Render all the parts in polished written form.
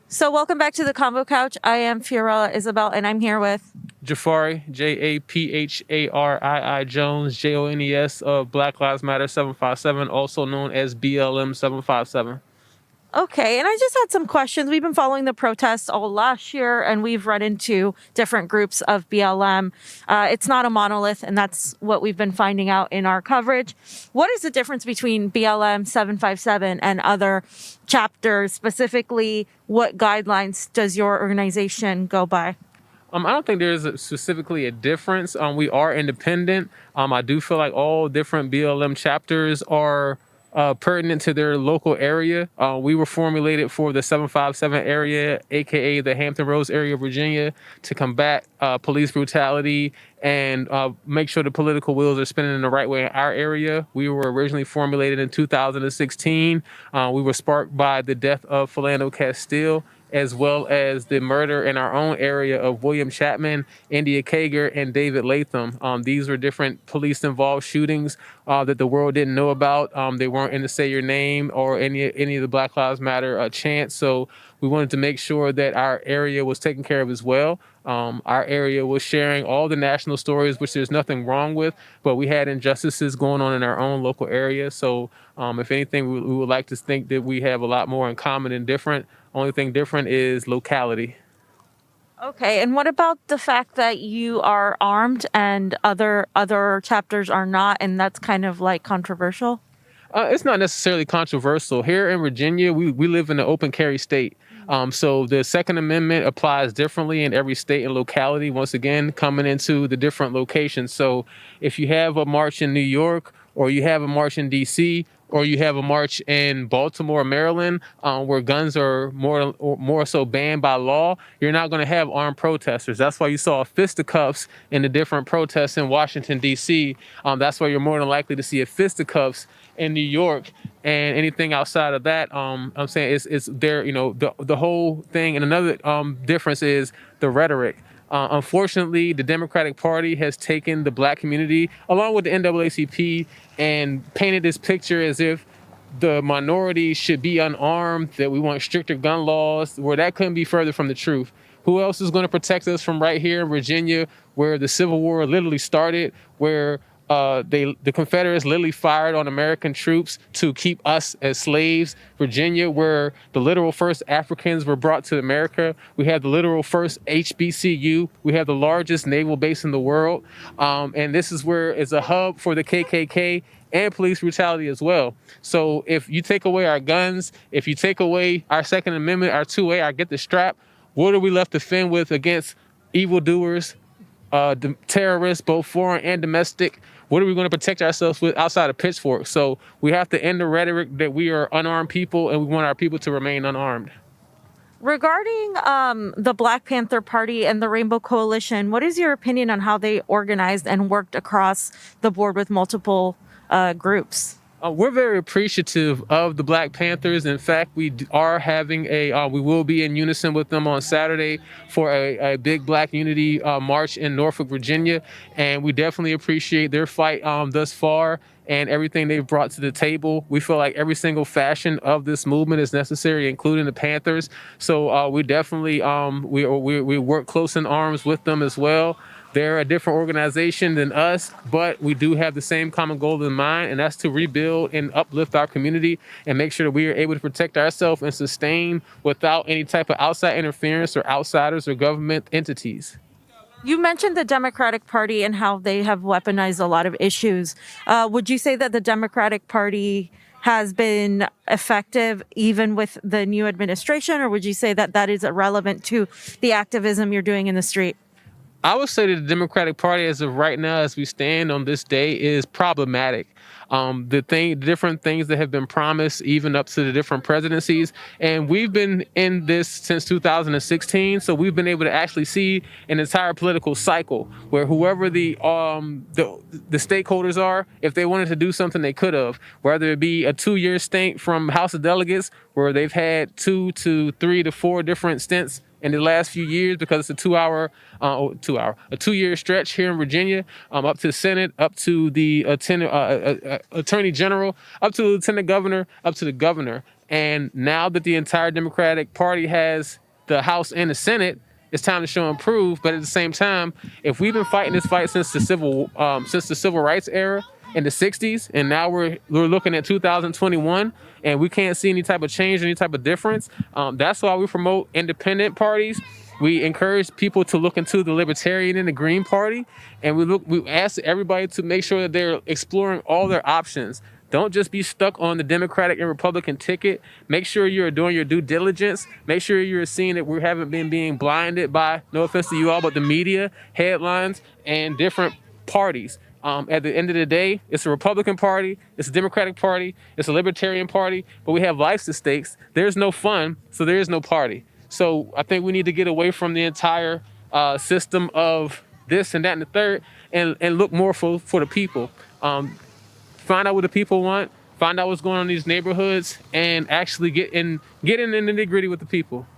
So welcome back to the Convo Couch. I am Fiorella Isabel, and I'm here with... Japharii, Japharii Jones, Jones of Black Lives Matter 757, also known as BLM757. Okay, and I just had some questions. We've been following the protests all last year, and we've run into different groups of BLM. It's not a monolith, and that's what we've been finding out in our coverage. What is the difference between BLM757 and other chapters? Specifically, what guidelines does your organization go by? I don't think there's specifically a difference. We are independent. I do feel like all different BLM chapters are pertinent to their local area. We were formulated for the 757 area, aka the Hampton Roads area of Virginia, to combat police brutality and make sure the political wheels are spinning in the right way in our area. We were originally formulated in 2016. We were sparked by the death of Philando Castile, as well as the murder in our own area of William Chapman, India Kager, and David Latham. These were different police-involved shootings that the world didn't know about. They weren't in the Say Your Name or any of the Black Lives Matter chants. So we wanted to make sure that our area was taken care of as well. Our area was sharing all the national stories, which there's nothing wrong with, but we had injustices going on in our own local area. So if anything, we would like to think that we have a lot more in common than different. Only thing different is locality. Okay, and what about the fact that you are armed and other chapters are not, and that's kind of like controversial? It's not necessarily controversial. Here in Virginia, we live in an open carry state. So the Second Amendment applies differently in every state and locality, once again, coming into the different locations. So if you have a march in New York, or you have a march in DC, or you have a march in Baltimore, Maryland, where guns are more so banned by law, you're not going to have armed protesters. That's why you saw fisticuffs in the different protests in Washington, D.C. That's why you're more than likely to see a fisticuffs in New York. And anything outside of that, I'm saying it's there. The whole thing. And another difference is the rhetoric. Unfortunately, the Democratic Party has taken the Black community, along with the NAACP, and painted this picture as if the minority should be unarmed, that we want stricter gun laws, where that couldn't be further from the truth. Who else is going to protect us from right here in Virginia, where the Civil War literally started, where the Confederates literally fired on American troops to keep us as slaves? Virginia, where the literal first Africans were brought to America. We had the literal first HBCU. We have the largest naval base in the world. And this is where it's a hub for the KKK and police brutality as well. So if you take away our guns, if you take away our Second Amendment, our 2A, our get the strap, what are we left to fend with against evildoers, terrorists, both foreign and domestic? What are we going to protect ourselves with outside of pitchforks? So we have to end the rhetoric that we are unarmed people and we want our people to remain unarmed. Regarding the Black Panther Party and the Rainbow Coalition, what is your opinion on how they organized and worked across the board with multiple groups? We're very appreciative of the Black Panthers. In fact, we are having we will be in unison with them on Saturday for a big Black unity march in Norfolk, Virginia. And we definitely appreciate their fight thus far and everything they've brought to the table. We feel like every single fashion of this movement is necessary, including the Panthers. So we definitely, we work close in arms with them as well. They're a different organization than us, but we do have the same common goal in mind, and that's to rebuild and uplift our community and make sure that we are able to protect ourselves and sustain without any type of outside interference or outsiders or government entities. You mentioned the Democratic Party and how they have weaponized a lot of issues. Would you say that the Democratic Party has been effective even with the new administration, or would you say that that is irrelevant to the activism you're doing in the street? I would say that the Democratic Party, as of right now, as we stand on this day, is problematic. The different things that have been promised, even up to the different presidencies, and we've been in this since 2016. So we've been able to actually see an entire political cycle where whoever the stakeholders are, if they wanted to do something, they could have. Whether it be a 2-year stint from House of Delegates, where they've had 2 to 3 to 4 different stints in the last few years, because it's a 2-year stretch here in Virginia, up to the Senate, up to the Attorney General, up to the Lieutenant Governor, up to the Governor. And now that the entire Democratic Party has the House and the Senate, it's time to show and prove. But at the same time, if we've been fighting this fight since the civil rights era in the 60s, and now we're looking at 2021, and we can't see any type of change, any type of difference, that's why we promote independent parties. We encourage people to look into the Libertarian and the Green Party, and we ask everybody to make sure that they're exploring all their options. Don't just be stuck on the Democratic and Republican ticket. Make sure you're doing your due diligence. Make sure you're seeing that we haven't been being blinded by, no offense to you all, but the media, headlines, and different parties. At the end of the day, it's a Republican Party, it's a Democratic Party, it's a Libertarian Party, but we have lives at stakes. There's no fun, so there is no party. So I think we need to get away from the entire system of this and that and the third, and look more for the people. Find out what the people want, find out what's going on in these neighborhoods, and actually get in the nitty-gritty with the people.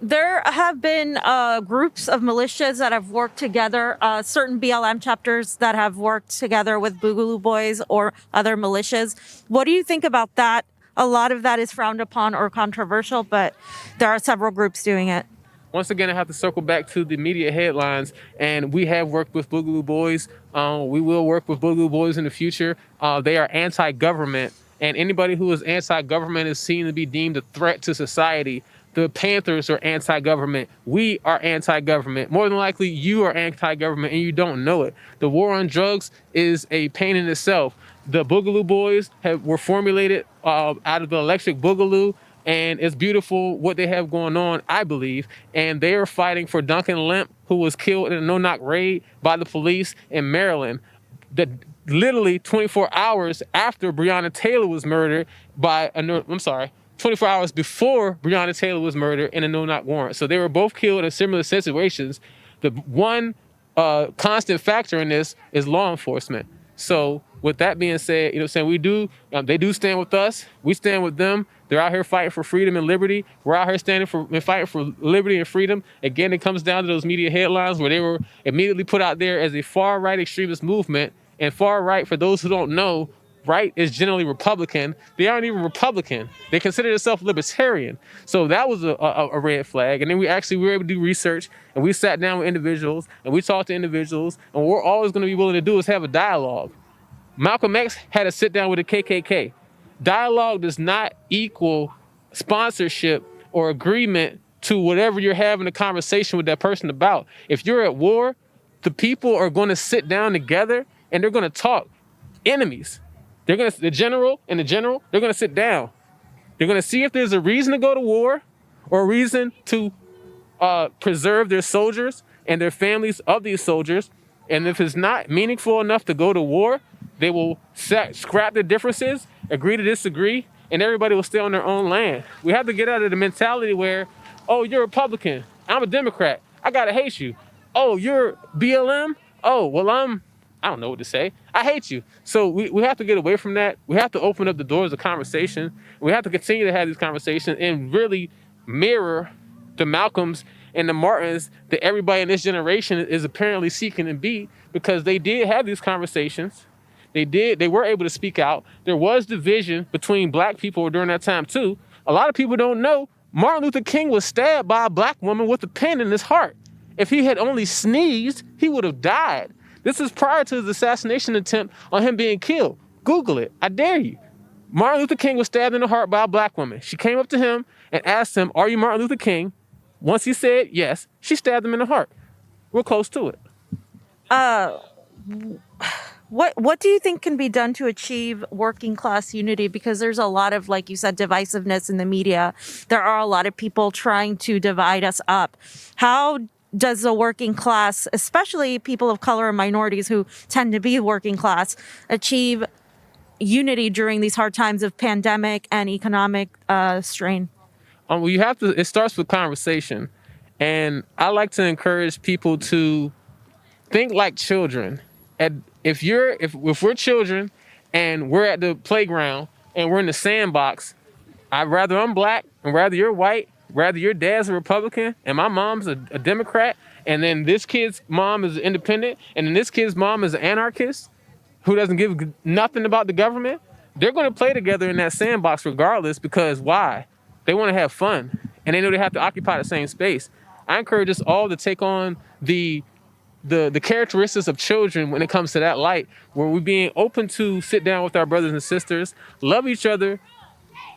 There have been groups of militias that have worked together, certain BLM chapters that have worked together with Boogaloo Bois or other militias. What do you think about that? A lot of that is frowned upon or controversial, but there are several groups doing it. Once again, I have to circle back to the media headlines, and we have worked with Boogaloo Bois. We will work with Boogaloo Bois in the future. They are anti-government, and anybody who is anti-government is seen to be deemed a threat to society. The Panthers are anti-government. We are anti-government. More than likely, you are anti-government, and you don't know it. The war on drugs is a pain in itself. The Boogaloo Bois were formulated out of the Electric Boogaloo, and it's beautiful what they have going on, I believe. And they are fighting for Duncan Lemp, who was killed in a no-knock raid by the police in Maryland. That literally 24 hours after Breonna Taylor was murdered by 24 hours before Breonna Taylor was murdered in a no-knock warrant. So they were both killed in similar situations. The one constant factor in this is law enforcement. So with that being said, they do stand with us. We stand with them. They're out here fighting for freedom and liberty. We're out here standing for and fighting for liberty and freedom. Again, it comes down to those media headlines where they were immediately put out there as a far-right extremist movement. And far-right, for those who don't know, right is generally Republican. They aren't even Republican. They consider themselves libertarian. So that was a red flag. And then we were able to do research, and we sat down with individuals, and we talked to individuals, and what we're always going to be willing to do is have a dialogue. Malcolm X had to sit down with the KKK. Dialogue does not equal sponsorship or agreement to whatever you're having a conversation with that person about. If you're at war, the people are going to sit down together and they're going to talk. Enemies. The general, they're going to sit down. They're going to see if there's a reason to go to war or a reason to preserve their soldiers and their families of these soldiers. And if it's not meaningful enough to go to war, they will scrap their differences, agree to disagree, and everybody will stay on their own land. We have to get out of the mentality where, oh, you're a Republican, I'm a Democrat, I gotta hate you. Oh, you're BLM? Oh, well, I don't know what to say. I hate you. So we have to get away from that. We have to open up the doors of conversation. We have to continue to have these conversations and really mirror the Malcolms and the Martins that everybody in this generation is apparently seeking to be, because they did have these conversations. They were able to speak out. There was division between black people during that time too. A lot of people don't know Martin Luther King was stabbed by a black woman with a pin in his heart. If he had only sneezed, he would have died. This is prior to his assassination attempt on him being killed. Google it, I dare you. Martin Luther King was stabbed in the heart by a black woman. She came up to him and asked him, "Are you Martin Luther King?" Once he said yes, she stabbed him in the heart. We're close to it. What do you think can be done to achieve working class unity? Because there's a lot of, like you said, divisiveness in the media. There are a lot of people trying to divide us up. How does the working class, especially people of color and minorities who tend to be working class, achieve unity during these hard times of pandemic and economic strain? Well, it starts with conversation. And I like to encourage people to think like children. And if we're children and we're at the playground and we're in the sandbox, rather I'm black and rather you're white, rather your dad's a Republican and my mom's a Democrat, and then this kid's mom is independent, and then this kid's mom is an anarchist who doesn't give nothing about the government, they're going to play together in that sandbox regardless, because why? They want to have fun, and they know they have to occupy the same space. I encourage us all to take on the characteristics of children when it comes to that light, where we're being open to sit down with our brothers and sisters, love each other,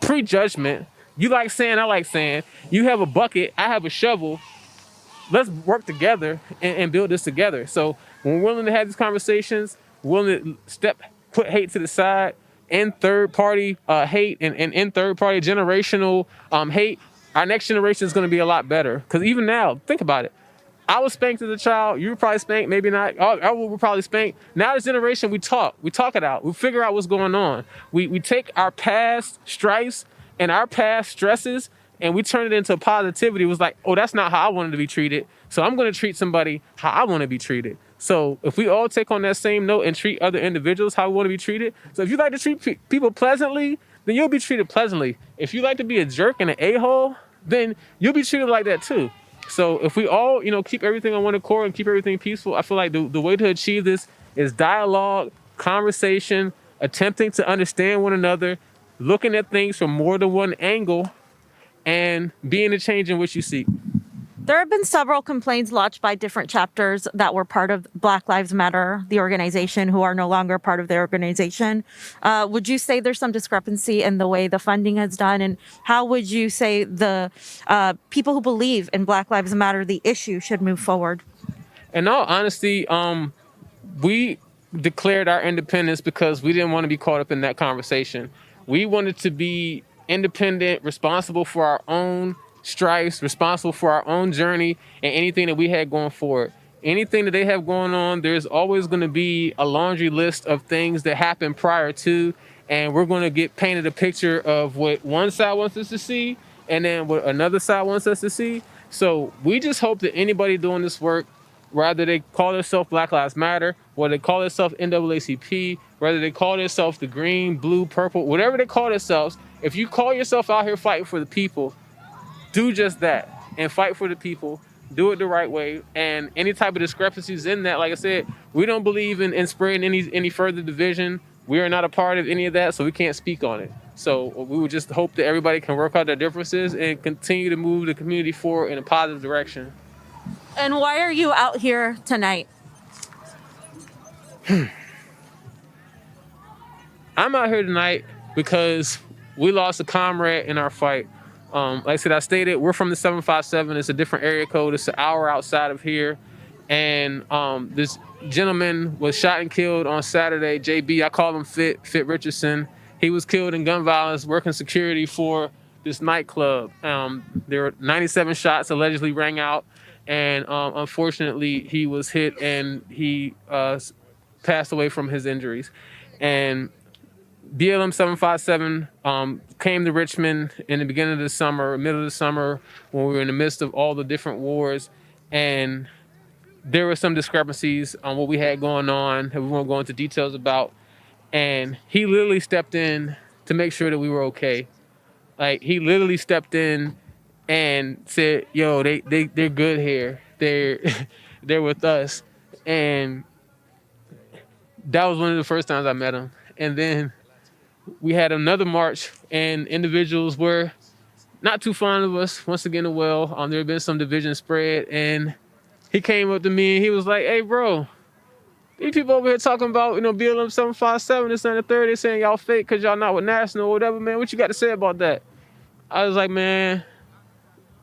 pre-judgment. You like sand, I like sand. You have a bucket, I have a shovel. Let's work together and build this together. So when we're willing to have these conversations, willing to put hate to the side, and third-party hate and in third-party generational hate, our next generation is going to be a lot better. Because even now, think about it. I was spanked as a child. You were probably spanked, maybe not. I will probably spanked. Now this generation, we talk it out. We figure out what's going on. We take our past strifes and our past stresses and we turn it into positivity. It was like, oh, that's not how I wanted to be treated. So I'm going to treat somebody how I want to be treated. So if we all take on that same note and treat other individuals how we want to be treated. So if you like to treat people pleasantly, then you'll be treated pleasantly. If you like to be a jerk and an a-hole, then you'll be treated like that too. So if we all, keep everything on one accord and keep everything peaceful, I feel like the way to achieve this is dialogue, conversation, attempting to understand one another, looking at things from more than one angle, and being the change in which you seek. There have been several complaints lodged by different chapters that were part of Black Lives Matter, the organization, who are no longer part of the organization. Would you say there's some discrepancy in the way the funding is done? And how would you say the people who believe in Black Lives Matter, the issue, should move forward? In all honesty, we declared our independence because we didn't want to be caught up in that conversation. We wanted to be independent, responsible for our own strifes, responsible for our own journey and anything that we had going forward. Anything that they have going on, there's always going to be a laundry list of things that happened prior to, and we're going to get painted a picture of what one side wants us to see and then what another side wants us to see. So we just hope that anybody doing this work, whether they call themselves Black Lives Matter, whether they call themselves NAACP, whether they call themselves the green, blue, purple, whatever they call themselves, if you call yourself out here fighting for the people, do just that and fight for the people. Do it the right way. And any type of discrepancies in that, like I said, we don't believe in spreading any further division. We are not a part of any of that, so we can't speak on it. So we would just hope that everybody can work out their differences and continue to move the community forward in a positive direction. And why are you out here tonight? I'm out here tonight because we lost a comrade in our fight. Like I said, I stated, we're from the 757. It's a different area code. It's an hour outside of here. And this gentleman was shot and killed on Saturday. JB, I call him Fit Richardson. He was killed in gun violence working security for this nightclub. There were 97 shots allegedly rang out. And unfortunately, he was hit and he passed away from his injuries. And BLM757 came to Richmond in the beginning of the summer, middle of the summer, when we were in the midst of all the different wars. And there were some discrepancies on what we had going on that we won't go into details about. And he literally stepped in to make sure that we were okay. Like, he literally stepped in and said, yo, they're good here. They're with us. And that was one of the first times I met him. And then we had another march, and individuals were not too fond of us. Once again, there had been some division spread, and he came up to me and he was like, hey, bro, these people over here talking about, BLM757, this and the third, they saying y'all fake because y'all not with National or whatever, man. What you got to say about that? I was like, man,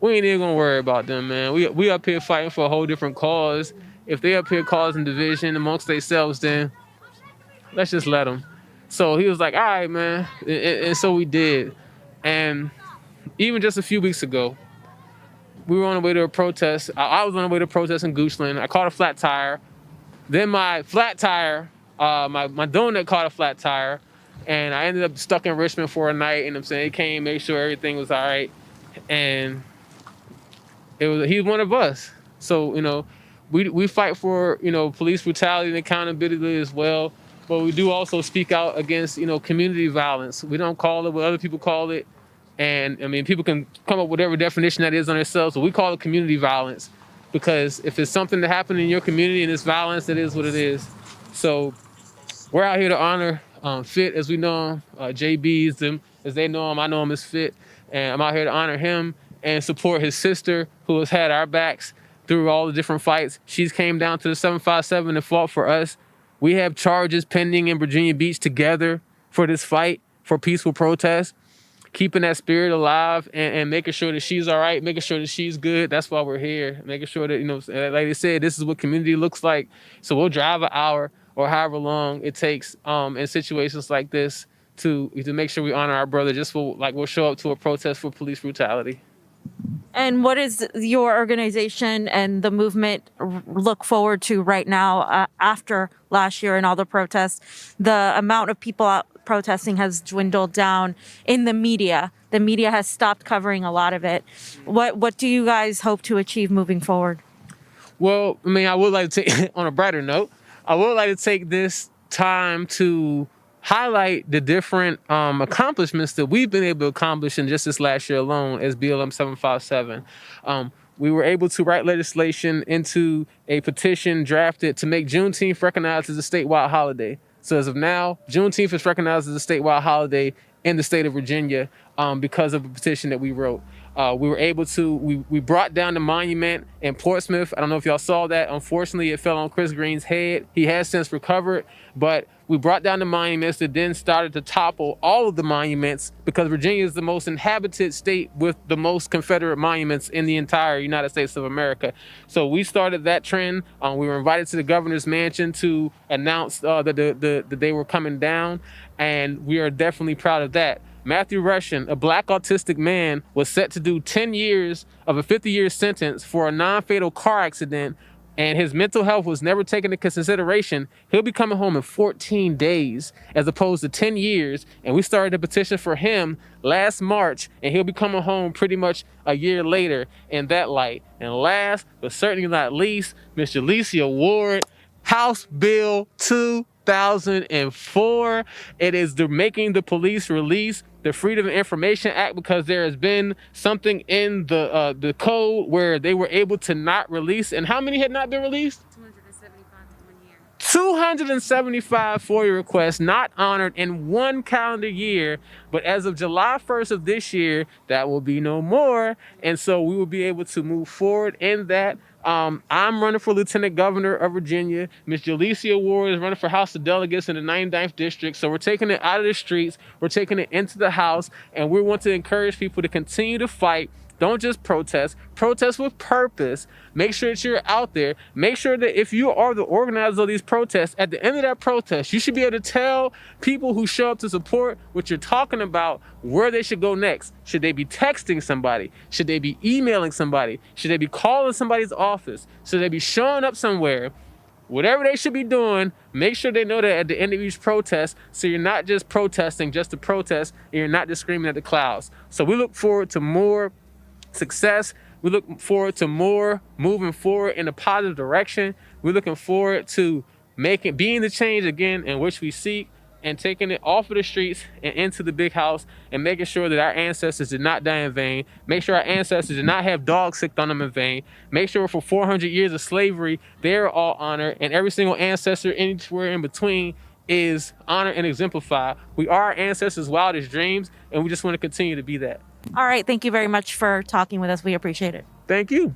we ain't even gonna worry about them, man. We up here fighting for a whole different cause. If they up here causing division amongst themselves, then let's just let them. So he was like, all right, man. And so we did. And even just a few weeks ago, we were on the way to a protest. I was on the way to a protest in Goochland. I caught a flat tire. Then my flat tire, my donut caught a flat tire. And I ended up stuck in Richmond for a night. And I'm saying, he came, made sure everything was all right. And he's one of us. So, we fight for, police brutality and accountability as well. But we do also speak out against, community violence. We don't call it what other people call it. And, people can come up with whatever definition that is on themselves. But we call it community violence. Because if it's something that happened in your community and it's violence, it is what it is. So we're out here to honor Fit, as we know him, JB's them, as they know him, I know him as Fit. And I'm out here to honor him and support his sister, who has had our backs through all the different fights. She's came down to the 757 and fought for us. We have charges pending in Virginia Beach together for this fight, for peaceful protest, keeping that spirit alive and making sure that she's all right, making sure that she's good. That's why we're here, making sure that, like they said, this is what community looks like. So we'll drive an hour or however long it takes in situations like this to make sure we honor our brother, just for like we'll show up to a protest for police brutality. And what is your organization and the movement look forward to right now after last year and all the protests? The amount of people out protesting has dwindled down in the media. The media has stopped covering a lot of it. What do you guys hope to achieve moving forward? Well, I mean, I would like to take, on a brighter note, I would like to take this time to highlight the different accomplishments that we've been able to accomplish in just this last year alone as BLM757. We were able to write legislation into a petition drafted to make Juneteenth recognized as a statewide holiday. So as of now, Juneteenth is recognized as a statewide holiday in the state of Virginia because of a petition that we wrote. We were able to, we brought down the monument in Portsmouth. I don't know if y'all saw that. Unfortunately, it fell on Chris Green's head. He has since recovered, but we brought down the monuments that then started to topple all of the monuments because Virginia is the most inhabited state with the most Confederate monuments in the entire United States of America. So we started that trend. We were invited to the governor's mansion to announce that they were coming down, and we are definitely proud of that. Matthew Russian, a black autistic man, was set to do 10 years of a 50-year sentence for a non-fatal car accident, and his mental health was never taken into consideration. He'll be coming home in 14 days as opposed to 10 years, and we started a petition for him last March, and he'll be coming home pretty much a year later in that light. And last, but certainly not least, Ms. Jalecia Ward, House Bill 2004. It is making the police release the Freedom of Information Act because there has been something in the code where they were able to not release. And how many had not been released? 275 FOIA requests not honored in one calendar year. But as of July 1st of this year, that will be no more. And so we will be able to move forward in that. I'm running for Lieutenant Governor of Virginia. Ms. Jalecia Ward is running for House of Delegates in the 99th District. So we're taking it out of the streets. We're taking it into the House. And we want to encourage people to continue to fight. Don't just protest. Protest with purpose. Make sure that you're out there. Make sure that if you are the organizer of these protests, at the end of that protest, you should be able to tell people who show up to support what you're talking about where they should go next. Should they be texting somebody? Should they be emailing somebody? Should they be calling somebody's office? Should they be showing up somewhere? Whatever they should be doing, make sure they know that at the end of each protest, so you're not just protesting just to protest, and you're not just screaming at the clouds. So we look forward to more success. We look forward to more moving forward in a positive direction. We're looking forward to being the change again in which we seek, and taking it off of the streets and into the big house, and making sure that our ancestors did not die in vain. Make sure our ancestors did not have dogs sicked on them in vain. Make sure for 400 years of slavery, they're all honored, and every single ancestor anywhere in between is honored and exemplified. We are our ancestors' wildest dreams, and we just want to continue to be that. All right. Thank you very much for talking with us. We appreciate it. Thank you.